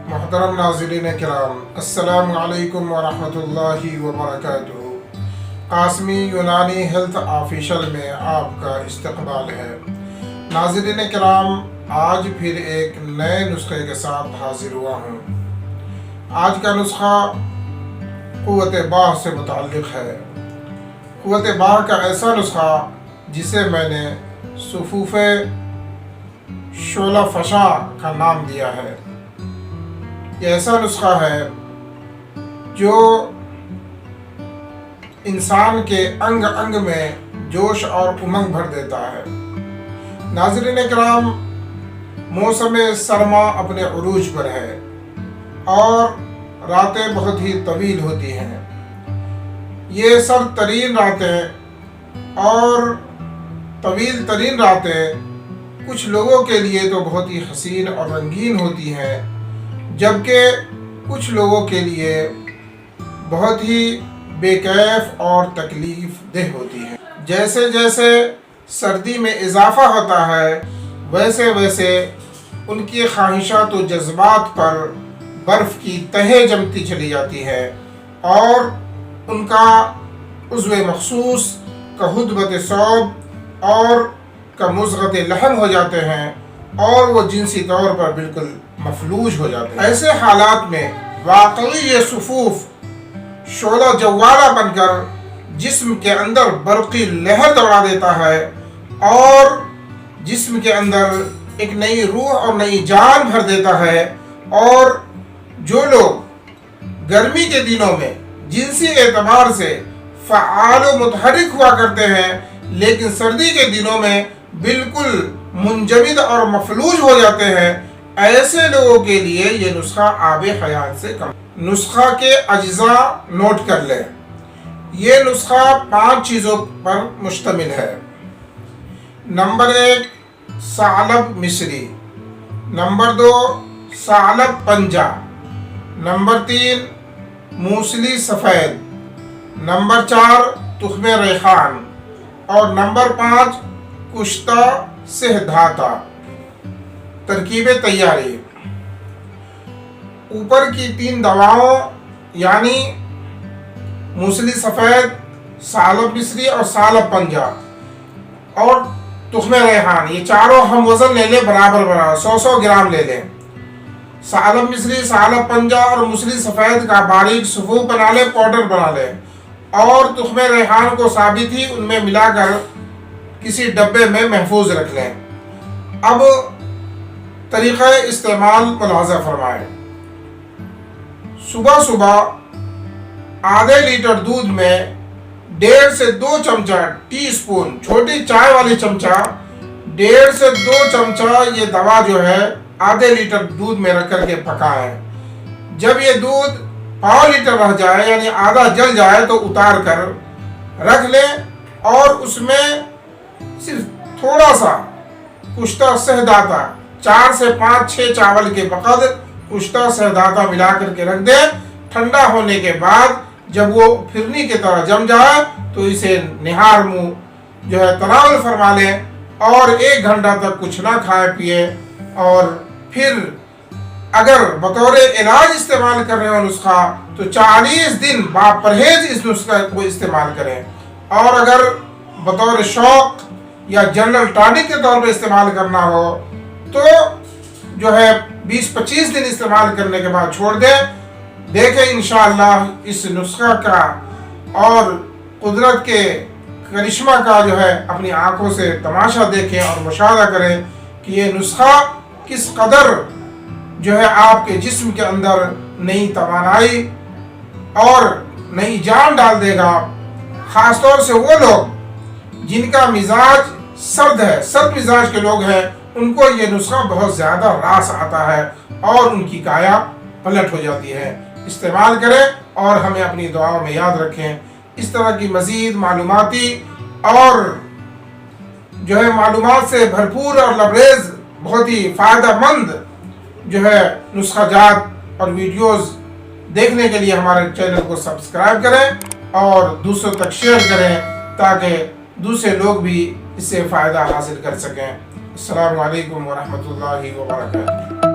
محترم ناظرین کرام، السلام علیکم ورحمۃ وبرکاتہ۔ قاسمی یونانی ہیلتھ آفیشل میں آپ کا استقبال ہے۔ ناظرین کرام، آج پھر ایک نئے نسخے کے ساتھ حاضر ہوا ہوں۔ آج کا نسخہ قوت باہ سے متعلق ہے۔ قوت باہ کا ایسا نسخہ جسے میں نے صفوف شعلہ فشاں کا نام دیا ہے۔ یہ ایسا نسخہ ہے جو انسان کے انگ انگ میں جوش اور امنگ بھر دیتا ہے۔ ناظرین کرام، موسم سرما اپنے عروج پر ہے اور راتیں بہت ہی طویل ہوتی ہیں۔ یہ سرد ترین راتیں اور طویل ترین راتیں کچھ لوگوں کے لیے تو بہت ہی حسین اور رنگین ہوتی ہیں، جبکہ کچھ لوگوں کے لیے بہت ہی بے کیف اور تکلیف دہ ہوتی ہے۔ جیسے جیسے سردی میں اضافہ ہوتا ہے، ویسے ویسے ان کی خواہشات و جذبات پر برف کی تہیں جمتی چلی جاتی ہے اور ان کا عضو مخصوص کا حدبت صوب اور کا مضغت لحم ہو جاتے ہیں اور وہ جنسی طور پر بالکل مفلوج ہو جاتے ہیں۔ ایسے حالات میں واقعی یہ صفوف شعلہ جوالہ بن کر جسم کے اندر برقی لہر دوڑا دیتا ہے اور جسم کے اندر ایک نئی روح اور نئی جان بھر دیتا ہے۔ اور جو لوگ گرمی کے دنوں میں جنسی اعتبار سے فعال و متحرک ہوا کرتے ہیں، لیکن سردی کے دنوں میں بالکل منجمد اور مفلوج ہو جاتے ہیں، ایسے لوگوں کے لیے یہ نسخہ آب حیات سے کم۔ نسخہ کے اجزاء نوٹ کر لیں۔ یہ نسخہ 5 چیزوں پر مشتمل ہے۔ نمبر 1 ثعلب مصری، نمبر 2 ثعلب پنجہ، نمبر 3 موسلی سفید، نمبر 4 تخم ریحان اور نمبر 5 کشتہ سہ دھاتا۔ ترکیب تیاری: اوپر کی 3 دواؤں یعنی موسلی سفید، ثعلب مصری اور ثعلب پنجہ اور تخم ریحان، یہ چاروں ہم وزن لے لیں، برابر 100 گرام لے لیں۔ ثعلب مصری، ثعلب پنجہ اور موسلی سفید کا باریک صفوف بنا لیں، پاؤڈر بنا لیں اور تخم ریحان کو ثابت ہی ان میں ملا کر کسی ڈبے میں محفوظ رکھ لیں۔ اب طریقہ استعمال ملاحظہ فرمائیں۔ صبح صبح آدھے لیٹر دودھ میں 1.5 سے 2 چمچہ ٹی سپون، چھوٹی چائے والی چمچہ، 1.5 سے 2 چمچہ یہ دوا جو ہے آدھے لیٹر دودھ میں رکھ کر کے پکائیں۔ جب یہ دودھ پاؤ لیٹر رہ جائے یعنی آدھا جل جائے تو اتار کر رکھ لیں اور اس میں صرف تھوڑا سا کشتہ سہ دھاتا، 4 سے 5-6 چاول کے بقدر کشتہ سہ دھاتا ملا کر کے رکھ دیں۔ ٹھنڈا ہونے کے بعد جب وہ پھرنی کی طرح جم جائے تو اسے نہار منہ جو ہے تناول فرما لیں اور 1 گھنٹہ تک کچھ نہ کھائے پیے، اور پھر اگر بطور علاج استعمال کر رہے ہو نسخہ تو 40 دن با پرہیز اس نسخہ کو استعمال کریں، اور اگر بطور شوق یا جنرل ٹانک کے طور پر استعمال کرنا ہو تو جو ہے 20-25 دن استعمال کرنے کے بعد چھوڑ دیں۔ دیکھیں انشاءاللہ اس نسخہ کا اور قدرت کے کرشمہ کا جو ہے اپنی آنکھوں سے تماشا دیکھیں اور مشاہدہ کریں کہ یہ نسخہ کس قدر جو ہے آپ کے جسم کے اندر نئی توانائی اور نئی جان ڈال دے گا۔ خاص طور سے وہ لوگ جن کا مزاج سرد ہے، سرد مزاج کے لوگ ہیں، ان کو یہ نسخہ بہت زیادہ راس آتا ہے اور ان کی کایا پلٹ ہو جاتی ہے۔ استعمال کریں اور ہمیں اپنی دعاؤں میں یاد رکھیں۔ اس طرح کی مزید معلوماتی اور جو ہے معلومات سے بھرپور اور لبریز بہت ہی فائدہ مند جو ہے نسخہ جات اور ویڈیوز دیکھنے کے لیے ہمارے چینل کو سبسکرائب کریں اور دوسروں تک شیئر کریں تاکہ دوسرے لوگ بھی اس سے فائدہ حاصل کر سکیں۔ السلام علیکم ورحمۃ اللہ وبرکاتہ۔